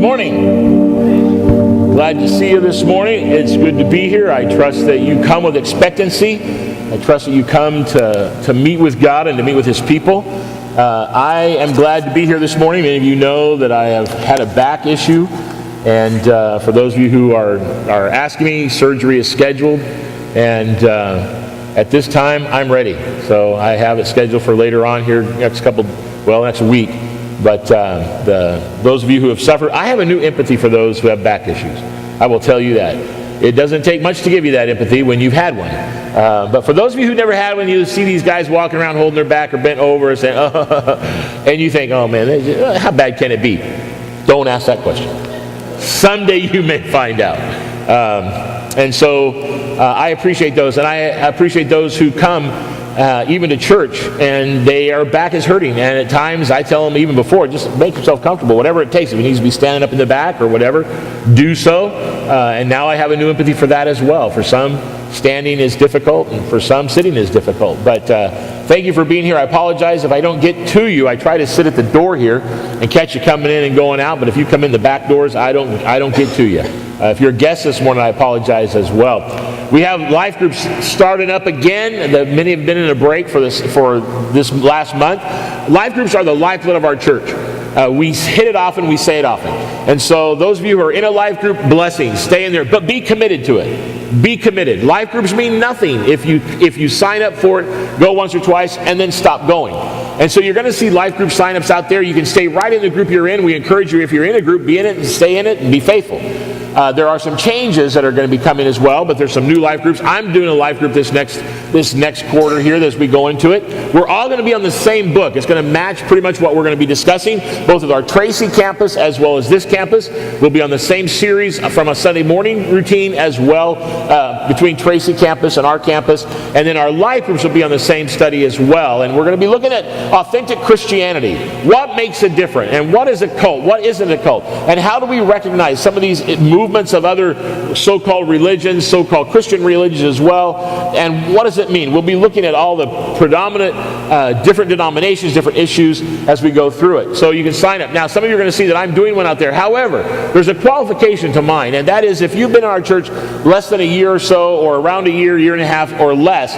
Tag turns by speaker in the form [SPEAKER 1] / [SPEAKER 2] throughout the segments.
[SPEAKER 1] Good morning. Glad to see you this morning. It's good to be here. I trust that you come with expectancy. I trust that you come to meet with God and to meet with His people. I am glad to be here this morning. Many of you know that I have had a back issue. And for those of you who are asking me, surgery is scheduled. And at this time, I'm ready. So I have it scheduled for later on here, next week. But those of you who have suffered, I have a new empathy for those who have back issues. I will tell you that. It doesn't take much to give you that empathy when you've had one. But for those of you who never had one, you see these guys walking around holding their back or bent over and saying, and you think, oh man, how bad can it be? Don't ask that question. Someday you may find out. And so I appreciate those. And I appreciate those who come even to church, and their back is hurting. And at times, I tell them even before, just make yourself comfortable, whatever it takes. If it needs to be standing up in the back or whatever, do so. And now I have a new empathy for that as well. For some, standing is difficult, and for some, sitting is difficult. But thank you for being here. I apologize if I don't get to you. I try to sit at the door here and catch you coming in and going out. But if you come in the back doors, I don't get to you. If you're a guest this morning, I apologize as well. We have life groups starting up again. Many have been in a break for this last month. Life groups are the lifeblood of our church. We hit it often, we say it often. And so those of you who are in a life group, blessings, stay in there, but be committed to it. Be committed. Life groups mean nothing if you sign up for it, go once or twice, and then stop going. And so you're going to see life group signups out there. You can stay right in the group you're in. We encourage you, if you're in a group, be in it and stay in it and be faithful. There are some changes that are going to be coming as well, but there's some new life groups. I'm doing a life group this next quarter here as we go into it. We're all going to be on the same book. It's going to match pretty much what we're going to be discussing, both with our Tracy campus as well as this campus. We'll be on the same series from a Sunday morning routine as well between Tracy campus and our campus. And then our life groups will be on the same study as well. And we're going to be looking at authentic Christianity. What makes it different? And what is a cult? What isn't a cult? And how do we recognize some of these movements of other so-called religions, so-called Christian religions as well, and what does it mean? We'll be looking at all the predominant different denominations, different issues as we go through it. So you can sign up. Now, some of you are going to see that I'm doing one out there. However, there's a qualification to mine, and that is if you've been in our church less than a year or so, or around a year and a half or less,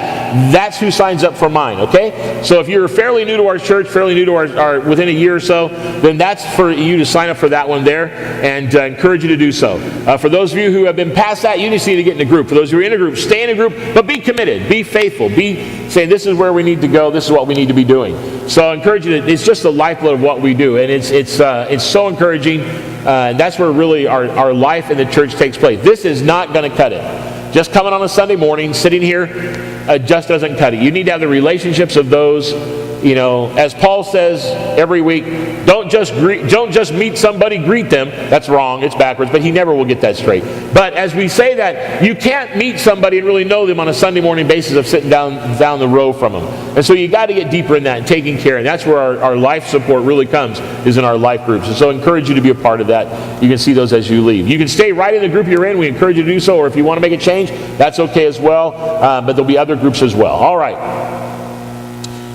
[SPEAKER 1] that's who signs up for mine, okay? So if you're fairly new to our church, fairly new to our within a year or so, then that's for you to sign up for that one there, and encourage you to do so. For those of you who have been past that, you need to get in a group. For those who are in a group, stay in a group, but be committed, be faithful, be saying this is where we need to go, this is what we need to be doing. So I encourage you, it's just the lifeblood of what we do, and it's so encouraging. And that's where really our life in the church takes place. This is not going to cut it. Just coming on a Sunday morning, sitting here, just doesn't cut it. You need to have the relationships of those. You know, as Paul says every week, don't just meet somebody, greet them. That's wrong, it's backwards, but he never will get that straight. But as we say that, you can't meet somebody and really know them on a Sunday morning basis of sitting down the row from them. And so you got to get deeper in that and taking care. And that's where our life support really comes, is in our life groups. And so I encourage you to be a part of that. You can see those as you leave. You can stay right in the group you're in. We encourage you to do so. Or if you want to make a change, that's okay as well. But there'll be other groups as well. All right.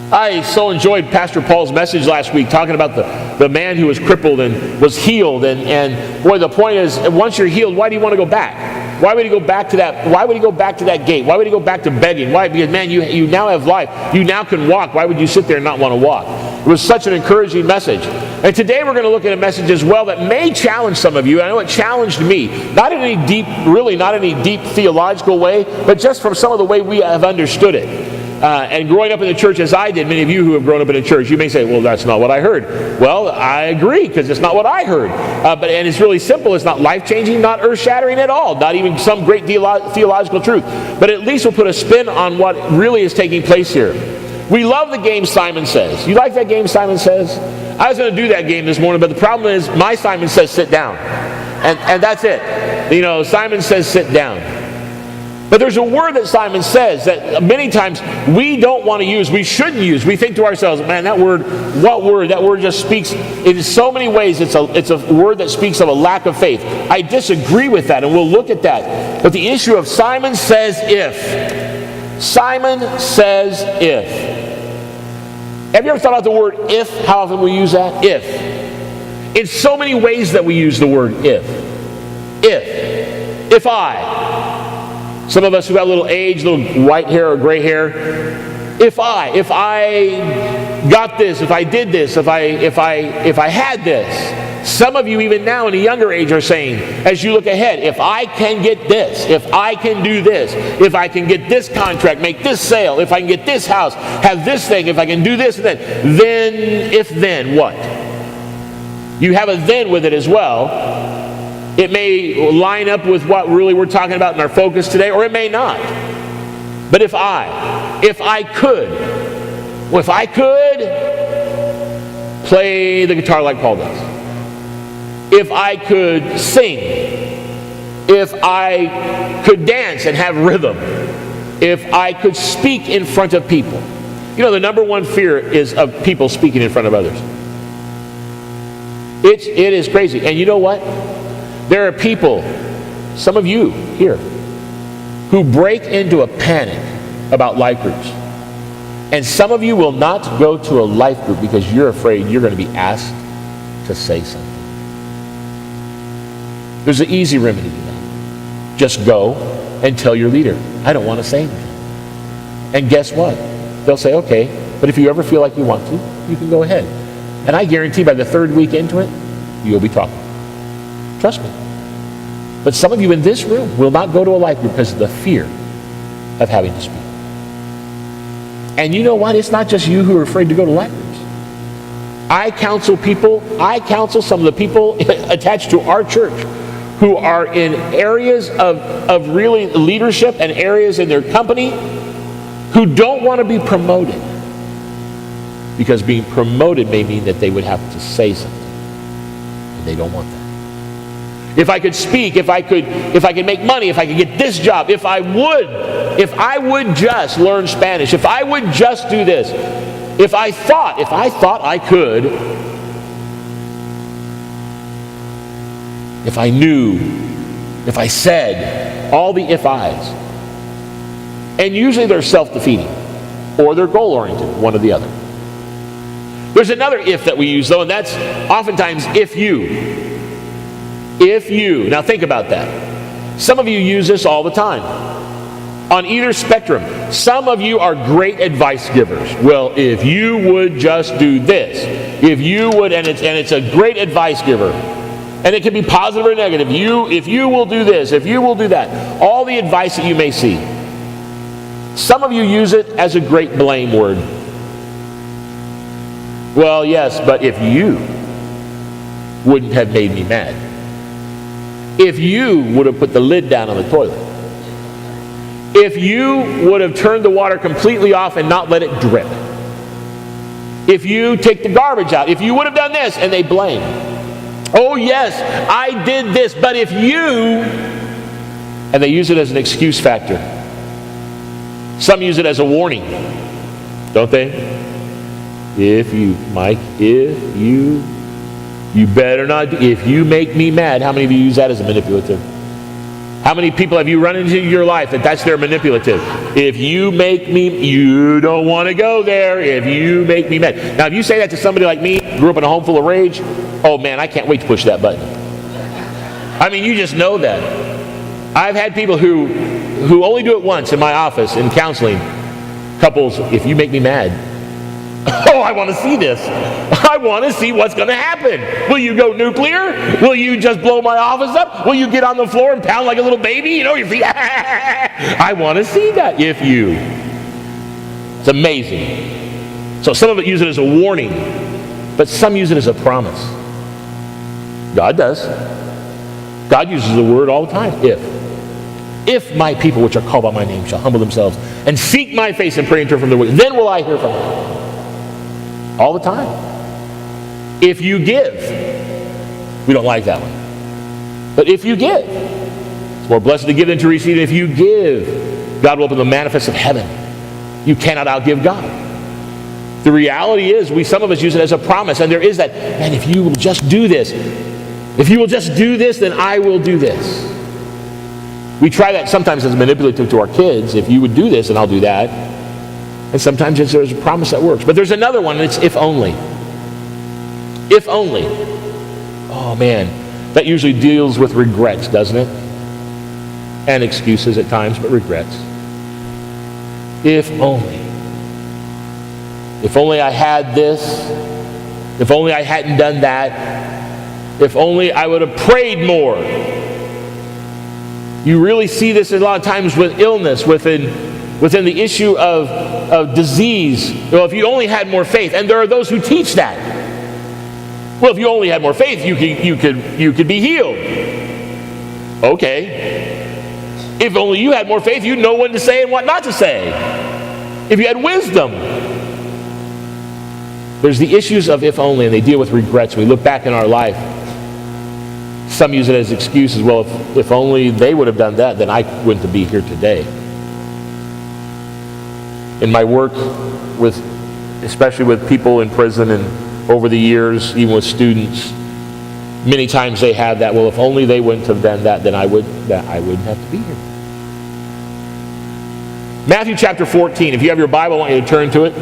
[SPEAKER 1] I so enjoyed Pastor Paul's message last week, talking about the man who was crippled and was healed. And boy, the point is, once you're healed, why do you want to go back? Why would he go back to that? Why would he go back to that gate? Why would he go back to begging? Why? Because, man, you now have life. You now can walk. Why would you sit there and not want to walk? It was such an encouraging message. And today we're going to look at a message as well that may challenge some of you. I know it challenged me. Not in any deep theological way, but just from some of the way we have understood it. And growing up in the church as I did, many of you who have grown up in a church, you may say, well, that's not what I heard. Well, I agree, because it's not what I heard. And it's really simple. It's not life-changing, not earth-shattering at all, not even some great theological truth. But at least we'll put a spin on what really is taking place here. We love the game Simon Says. You like that game Simon Says? I was going to do that game this morning, but the problem is my Simon Says sit down. And that's it. You know, Simon Says sit down. But there's a word that Simon says that many times we don't want to use, we shouldn't use. We think to ourselves, man, that word, what word? That word just speaks, in so many ways, it's a word that speaks of a lack of faith. I disagree with that, and we'll look at that. But the issue of Simon says if. Simon says if. Have you ever thought about the word if? How often we use that? If. in so many ways that we use the word if. If I. Some of us who have a little age, little white hair or gray hair. If I got this, if I did this, if I had this. Some of you even now in a younger age are saying, as you look ahead, if I can get this, if I can do this, if I can get this contract, make this sale, if I can get this house, have this thing, if I can do this and then what? You have a then with it as well. It may line up with what really we're talking about in our focus today, or it may not. But if I could play the guitar like Paul does, if I could sing, if I could dance and have rhythm, if I could speak in front of people. You know, the number one fear is of people speaking in front of others. It is crazy. And you know what? There are people, some of you here, who break into a panic about life groups. And some of you will not go to a life group because you're afraid you're going to be asked to say something. There's an easy remedy to that. Just go and tell your leader, I don't want to say anything. And guess what? They'll say, okay, but if you ever feel like you want to, you can go ahead. And I guarantee by the third week into it, you'll be talking. Trust me. But some of you in this room will not go to a life group because of the fear of having to speak. And you know what? It's not just you who are afraid to go to life groups. I counsel some of the people attached to our church who are in areas of really leadership and areas in their company who don't want to be promoted. Because being promoted may mean that they would have to say something. And they don't want that. If I could speak, if I could make money, if I could get this job, if I would just learn Spanish, if I would just do this, if I thought I could, if I knew, if I said, all the if I's. And usually they're self-defeating or they're goal-oriented, one or the other. There's another if that we use though, and that's oftentimes if you. If you. Now think about that. Some of you use this all the time. On either spectrum. Some of you are great advice givers. Well, if you would just do this. If you would, and it's a great advice giver. And it can be positive or negative. If you will do this, if you will do that. All the advice that you may see. Some of you use it as a great blame word. Well, yes, but if you wouldn't have made me mad. If you would have put the lid down on the toilet. If you would have turned the water completely off and not let it drip. If you take the garbage out. If you would have done this, and they blame. Oh yes, I did this, but if you... And they use it as an excuse factor. Some use it as a warning. Don't they? If you, Mike, if you better not, if you make me mad. How many of you use that as a manipulative? How many people have you run into in your life that's their manipulative? If you make me, you don't want to go there. If you make me mad. Now, if you say that to somebody like me, grew up in a home full of rage, oh man, I can't wait to push that button. I mean, you just know that. I've had people who only do it once in my office in counseling. Couples, if you make me mad, oh, I want to see this. I want to see what's going to happen. Will you go nuclear? Will you just blow my office up? Will you get on the floor and pound like a little baby? You know, your feet. I want to see that. If you. It's amazing. So some of it use it as a warning, but some use it as a promise. God does. God uses the word all the time. If my people which are called by my name shall humble themselves and seek my face and pray and turn from their ways, then will I hear from them. All the time. If you give. We don't like that one. But if you give. It's more blessed to give than to receive. If you give, God will open the manifest of heaven. You cannot outgive God. The reality is, some of us use it as a promise. And there is that, man, if you will just do this. If you will just do this, then I will do this. We try that sometimes as manipulative to our kids. If you would do this, then I'll do that. And sometimes there's a promise that works. But there's another one, and it's if only. If only. Oh man, that usually deals with regrets, doesn't it? And excuses at times, but regrets. If only. If only I had this. If only I hadn't done that. If only I would have prayed more. You really see this a lot of times with illness, within the issue of disease. Well, if you only had more faith, and there are those who teach that. Well, if you only had more faith, you could be healed. Okay. If only you had more faith, you'd know what to say and what not to say. If you had wisdom. There's the issues of if only, and they deal with regrets. We look back in our life. Some use it as excuses. Well, if only they would have done that, then I wouldn't be here today. In my work especially with people in prison and over the years, even with students, many times they have that, well, if only they wouldn't have done that, then I wouldn't have to be here. Matthew chapter 14. If you have your Bible, I want you to turn to it.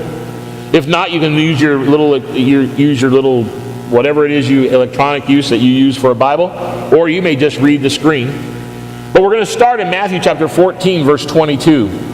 [SPEAKER 1] If not, you can use your little whatever it is electronic use that you use for a Bible, or you may just read the screen. But we're going to start in Matthew chapter 14, verse 22.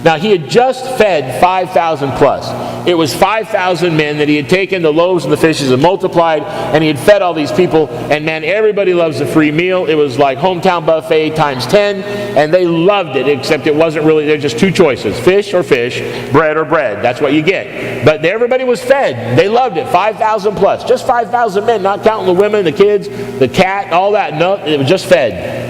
[SPEAKER 1] Now, he had just fed 5,000 plus. It was 5,000 men that he had taken the loaves and the fishes and multiplied, and he had fed all these people. And man, everybody loves a free meal. It was like hometown buffet times 10, and they loved it, except it wasn't really, there's just two choices, fish or fish, bread or bread. That's what you get. But everybody was fed. They loved it, 5,000 plus. Just 5,000 men, not counting the women, the kids, the cat, all that. No, it was just fed.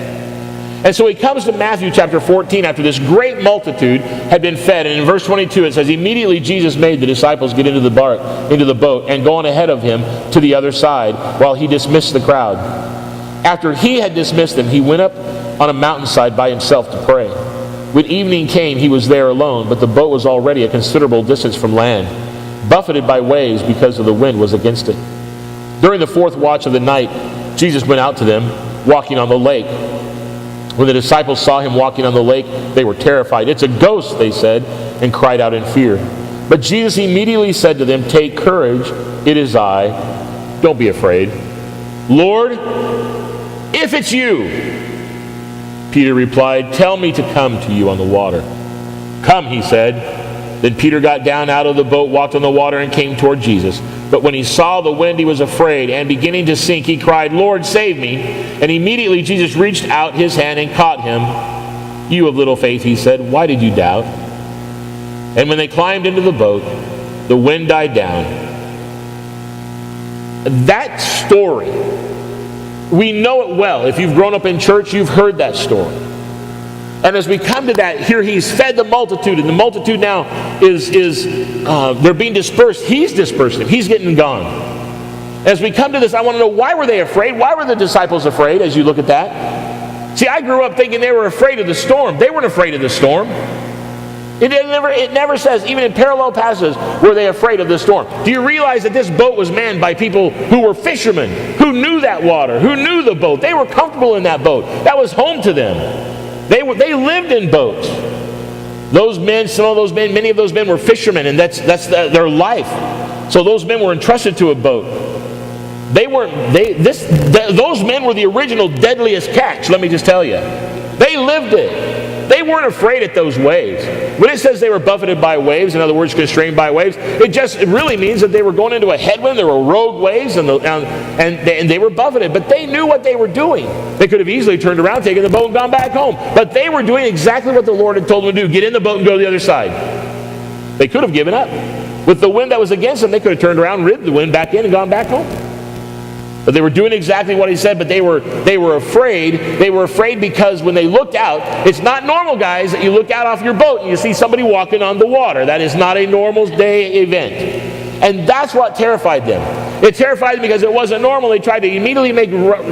[SPEAKER 1] And so he comes to Matthew chapter 14 after this great multitude had been fed. And in verse 22 it says, immediately Jesus made the disciples get into the boat and go on ahead of him to the other side while he dismissed the crowd. After he had dismissed them, he went up on a mountainside by himself to pray. When evening came, he was there alone, but the boat was already a considerable distance from land, buffeted by waves because of the wind was against it. During the fourth watch of the night, Jesus went out to them, walking on the lake. When the disciples saw him walking on the lake, they were terrified. It's a ghost, they said, and cried out in fear. But Jesus immediately said to them, take courage, it is I. Don't be afraid. Lord, if it's you, Peter replied, tell me to come to you on the water. Come, he said. Then Peter got down out of the boat, walked on the water, and came toward Jesus. But when he saw the wind, he was afraid, and beginning to sink, he cried, Lord, save me. And immediately Jesus reached out his hand and caught him. You of little faith, he said, why did you doubt? And when they climbed into the boat, the wind died down. That story, we know it well. If you've grown up in church, you've heard that story. And as we come to that, here he's fed the multitude, and the multitude now they're being dispersed. He's dispersed them. He's getting gone. As we come to this, I want to know, why were they afraid? Why were the disciples afraid as you look at that? See, I grew up thinking they were afraid of the storm. They weren't afraid of the storm. It never says, even in parallel passages, were they afraid of the storm. Do you realize that this boat was manned by people who were fishermen, who knew that water, who knew the boat? They were comfortable in that boat. That was home to them. They lived in boats. Those men, many of those men were fishermen, and that's their life. So those men were entrusted to a boat. Those men were the original deadliest catch, let me just tell you. They lived it. They weren't afraid at those waves. When it says they were buffeted by waves, in other words, constrained by waves, it really means that they were going into a headwind. There were rogue waves, and they were buffeted. But they knew what they were doing. They could have easily turned around, taken the boat, and gone back home. But they were doing exactly what the Lord had told them to do. Get in the boat and go to the other side. They could have given up. With the wind that was against them, they could have turned around, ridden the wind back in, and gone back home. But they were doing exactly what he said, but they were afraid. They were afraid because when they looked out, it's not normal, guys, that you look out off your boat and you see somebody walking on the water. That is not a normal day event. And that's what terrified them. It terrified them because it wasn't normal. They tried to immediately make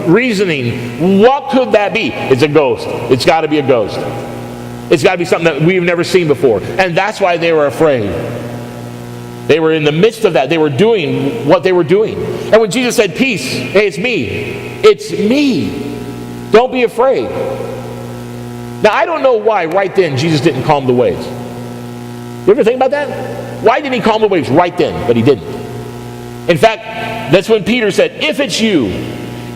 [SPEAKER 1] reasoning. What could that be? It's a ghost. It's got to be a ghost. It's got to be something that we've never seen before. And that's why they were afraid. They were in the midst of that. They were doing what they were doing. And when Jesus said, peace, hey, it's me. It's me. Don't be afraid. Now, I don't know why right then Jesus didn't calm the waves. You ever think about that? Why didn't he calm the waves right then? But he didn't. In fact, that's when Peter said, if it's you,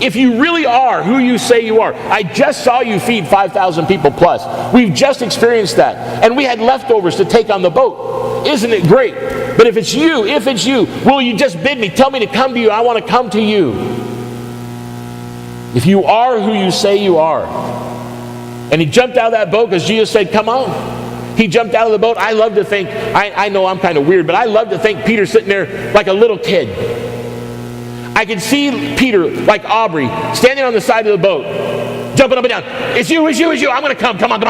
[SPEAKER 1] if you really are who you say you are, I just saw you feed 5,000 people plus. We've just experienced that. And we had leftovers to take on the boat. Isn't it great? But if it's you, will you just bid me? Tell me to come to you. I want to come to you. If you are who you say you are. And he jumped out of that boat because Jesus said, come on. He jumped out of the boat. I love to think, I know I'm kind of weird, but I love to think Peter's sitting there like a little kid. I can see Peter, like Aubrey, standing on the side of the boat, jumping up and down. It's you. I'm going to come. Come on.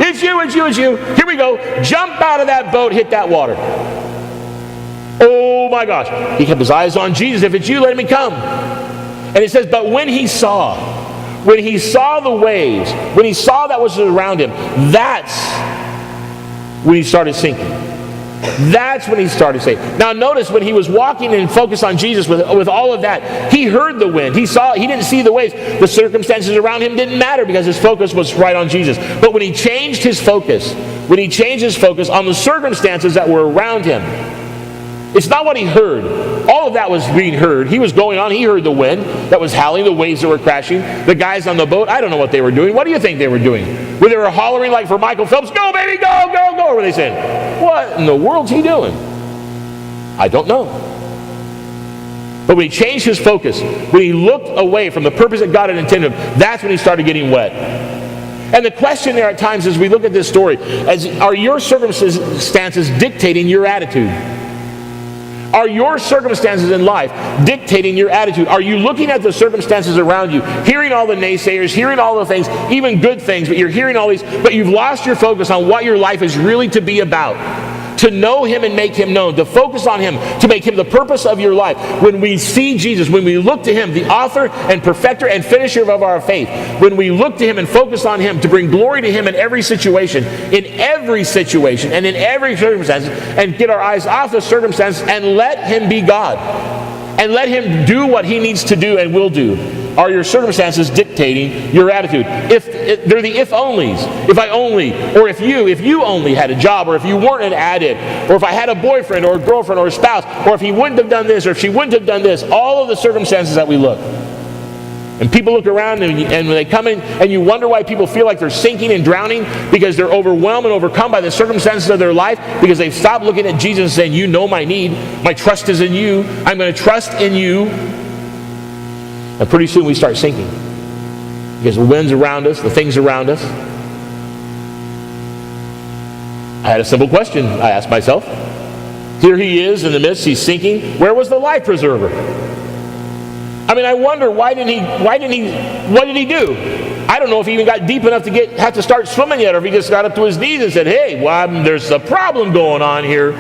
[SPEAKER 1] It's you. Here we go. Jump out of that boat, hit that water. Oh my gosh. He kept his eyes on Jesus. If it's you, let me come. And it says, but when he saw the waves, when he saw that was around him, that's when he started sinking. That's when he started saying. Now notice when he was walking and focused on Jesus with all of that, he heard the wind. He didn't see the waves. The circumstances around him didn't matter because his focus was right on Jesus. But when he changed his focus on the circumstances that were around him, it's not what he heard. All of that was being heard. He was going on. He heard the wind that was howling, the waves that were crashing, the guys on the boat. I don't know what they were doing. What do you think they were doing? Were they hollering like for Michael Phelps, go baby, go, go, go? Or were they saying, what in the world's he doing? I don't know. But when he changed his focus, when he looked away from the purpose that God had intended him, that's when he started getting wet. And the question there at times as we look at this story, are your circumstances dictating your attitude? Are your circumstances in life dictating your attitude? Are you looking at the circumstances around you, hearing all the naysayers, hearing all the things, even good things, but you're hearing all these, but you've lost your focus on what your life is really to be about? To know him and make him known, to focus on him, to make him the purpose of your life. When we see Jesus, when we look to him, the author and perfecter and finisher of our faith, when we look to him and focus on him to bring glory to him in every situation and in every circumstance, and get our eyes off the circumstance and let him be God. And let him do what he needs to do and will do. Are your circumstances dictating your attitude? They're the if-onlys. If I only, or if you only had a job, or if you weren't an addict, or if I had a boyfriend or a girlfriend or a spouse, or if he wouldn't have done this, or if she wouldn't have done this, all of the circumstances that we look. And people look around and when they come in and you wonder why people feel like they're sinking and drowning because they're overwhelmed and overcome by the circumstances of their life because they've stopped looking at Jesus and saying, you know my need, my trust is in you, I'm going to trust in you. And pretty soon we start sinking because the wind's around us, the things around us. I had a simple question I asked myself. Here he is in the midst, he's sinking. Where was the life preserver? I mean, I wonder what did he do? I don't know if he even got deep enough to have to start swimming yet, or if he just got up to his knees and said, hey, well, there's a problem going on here.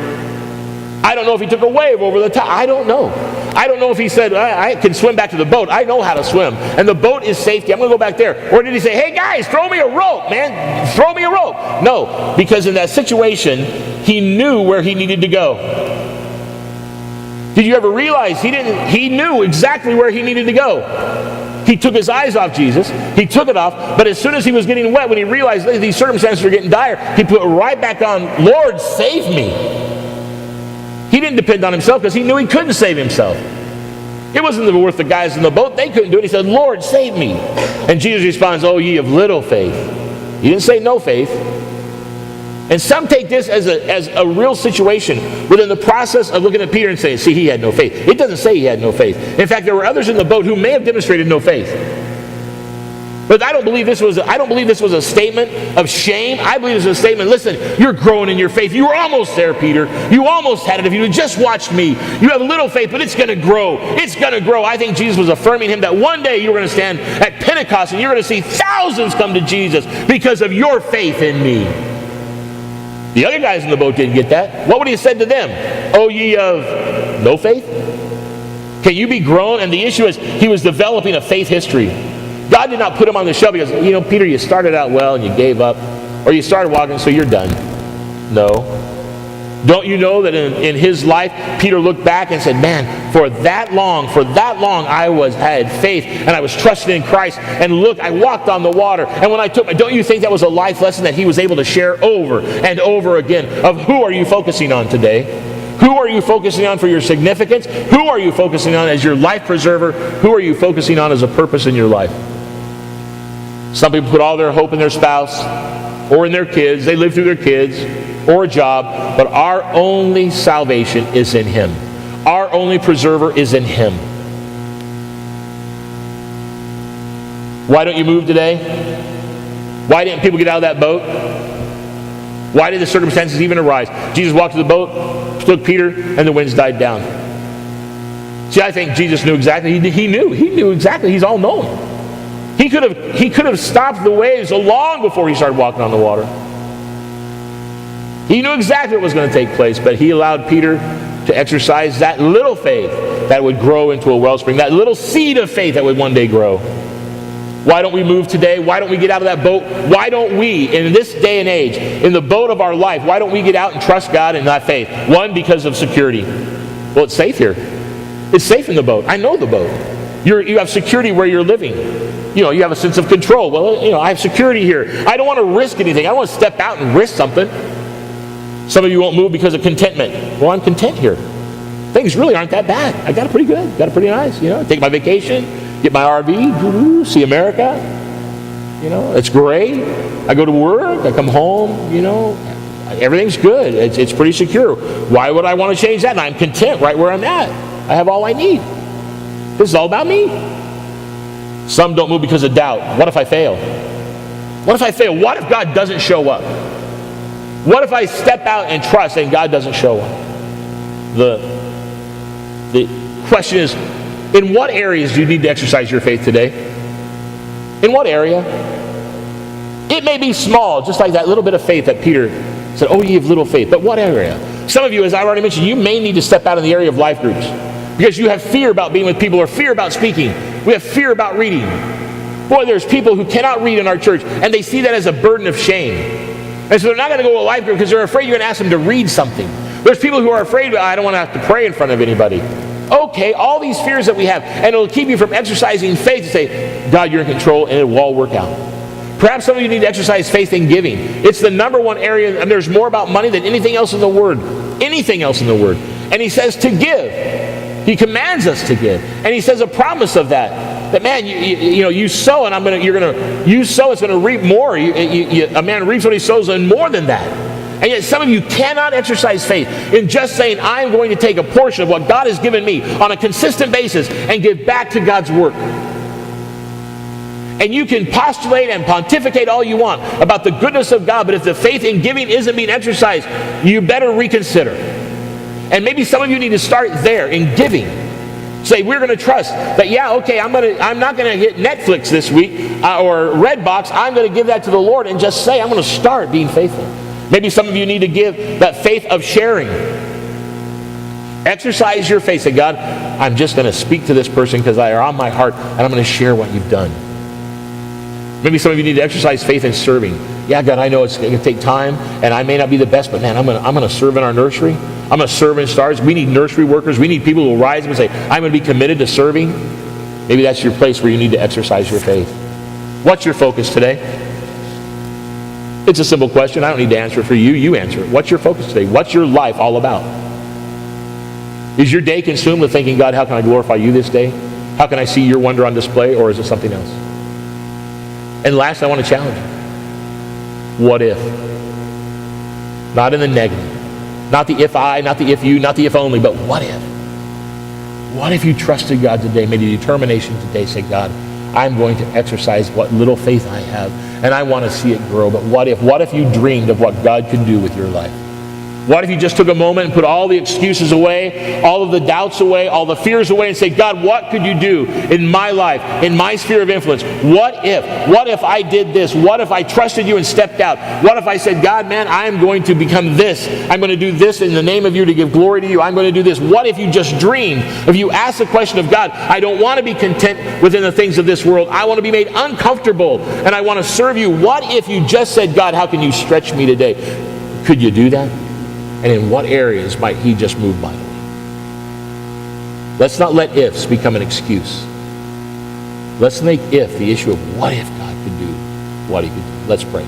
[SPEAKER 1] I don't know if he took a wave over the top. I don't know. I don't know if he said, I can swim back to the boat. I know how to swim. And the boat is safety. I'm going to go back there. Or did he say, hey, guys, throw me a rope, man. Throw me a rope. No, because in that situation, he knew where he needed to go. Did you ever realize he knew exactly where he needed to go? He took his eyes off Jesus. He took it off. But as soon as he was getting wet, when he realized these circumstances were getting dire, he put it right back on, Lord, save me. He didn't depend on himself because he knew he couldn't save himself. It wasn't worth the guys in the boat. They couldn't do it. He said, Lord, save me. And Jesus responds, oh, ye of little faith. He didn't say no faith. And some take this as a real situation within the process of looking at Peter and saying, see, he had no faith. It doesn't say he had no faith. In fact, there were others in the boat who may have demonstrated no faith. But I don't believe this was a statement of shame. I believe it was a statement, listen, you're growing in your faith. You were almost there, Peter. You almost had it. If you had just watched me, you have little faith, but it's going to grow. It's going to grow. I think Jesus was affirming him that one day you were going to stand at Pentecost and you're going to see thousands come to Jesus because of your faith in me. The other guys in the boat didn't get that. What would he have said to them? Oh, ye of no faith? Can you be grown? And the issue is he was developing a faith history. God did not put him on the shelf because, Peter, you started out well and you gave up. Or you started walking, so you're done. No. Don't you know that in his life, Peter looked back and said, man, for that long, I had faith and I was trusting in Christ. And look, I walked on the water. And when don't you think that was a life lesson that he was able to share over and over again of who are you focusing on today? Who are you focusing on for your significance? Who are you focusing on as your life preserver? Who are you focusing on as a purpose in your life? Some people put all their hope in their spouse or in their kids. They live through their kids or a job. But our only salvation is in Him. Our only preserver is in Him. Why don't you move today? Why didn't people get out of that boat? Why did the circumstances even arise? Jesus walked to the boat, took Peter, and the winds died down. See, I think Jesus knew exactly. He knew exactly. He's all-knowing. He could have stopped the waves long before He started walking on the water. He knew exactly what was going to take place, but He allowed Peter to exercise that little faith that would grow into a wellspring, that little seed of faith that would one day grow. Why don't we move today? Why don't we get out of that boat? Why don't we, in this day and age, in the boat of our life, why don't we get out and trust God in that faith? One, because of security. Well, it's safe here. It's safe in the boat. I know the boat. You have security where you're living. You have a sense of control. Well, I have security here. I don't want to risk anything. I don't want to step out and risk something. Some of you won't move because of contentment. Well, I'm content here. Things really aren't that bad. I got it pretty good. Got it pretty nice. Take my vacation, get my RV, see America. It's great. I go to work. I come home. Everything's good. It's pretty secure. Why would I want to change that? And I'm content right where I'm at. I have all I need. This is all about me. Some don't move because of doubt. What if I fail? What if I fail? What if God doesn't show up? What if I step out and trust and God doesn't show up? The question is, in what areas do you need to exercise your faith today? In what area? It may be small, just like that little bit of faith that Peter said, oh, you have little faith. But what area? Some of you, as I already mentioned, you may need to step out in the area of life groups because you have fear about being with people or fear about speaking. We have fear about reading. Boy, there's people who cannot read in our church, and they see that as a burden of shame. And so they're not going to go to a life group because they're afraid you're going to ask them to read something. There's people who are afraid, I don't want to have to pray in front of anybody. Okay, all these fears that we have, and it'll keep you from exercising faith to say, God, you're in control, and it will all work out. Perhaps some of you need to exercise faith in giving. It's the number one area, and there's more about money than anything else in the Word. Anything else in the Word. And He says to give. He commands us to give. And He says a promise of that. That man, you sow, and you sow, it's going to reap more. A man reaps what he sows, and more than that. And yet some of you cannot exercise faith in just saying, I'm going to take a portion of what God has given me on a consistent basis and give back to God's work. And you can postulate and pontificate all you want about the goodness of God, but if the faith in giving isn't being exercised, you better reconsider. And maybe some of you need to start there in giving. Say, we're going to trust that, I'm not going to hit Netflix this week or Redbox. I'm going to give that to the Lord and just say, I'm going to start being faithful. Maybe some of you need to give that faith of sharing. Exercise your faith. Say, God, I'm just going to speak to this person because they are on my heart, and I'm going to share what you've done. Maybe some of you need to exercise faith in serving. Yeah, God, I know it's going to take time, and I may not be the best, but man, I'm going to serve in our nursery. I'm going to serve in Stars. We need nursery workers. We need people who will rise up and say, I'm going to be committed to serving. Maybe that's your place where you need to exercise your faith. What's your focus today? It's a simple question. I don't need to answer it for you. You answer it. What's your focus today? What's your life all about? Is your day consumed with thinking, God, how can I glorify you this day? How can I see your wonder on display? Or is it something else? And last, I want to challenge you. What if? Not in the negative. Not the if I, not the if you, not the if only, but what if? What if you trusted God today, made a determination today, say, God, I'm going to exercise what little faith I have, and I want to see it grow. But what if? What if you dreamed of what God could do with your life? What if you just took a moment and put all the excuses away, all of the doubts away, all the fears away, and say, God, what could you do in my life, in my sphere of influence? What if? What if I did this? What if I trusted you and stepped out? What if I said, God, man, I'm going to become this. I'm going to do this in the name of you to give glory to you. I'm going to do this. What if you just dreamed? If you ask the question of God, I don't want to be content within the things of this world. I want to be made uncomfortable, and I want to serve you. What if you just said, God, how can you stretch me today? Could you do that? And in what areas might He just move mightily? Let's not let ifs become an excuse. Let's make if the issue of what if God could do what He could do. Let's pray.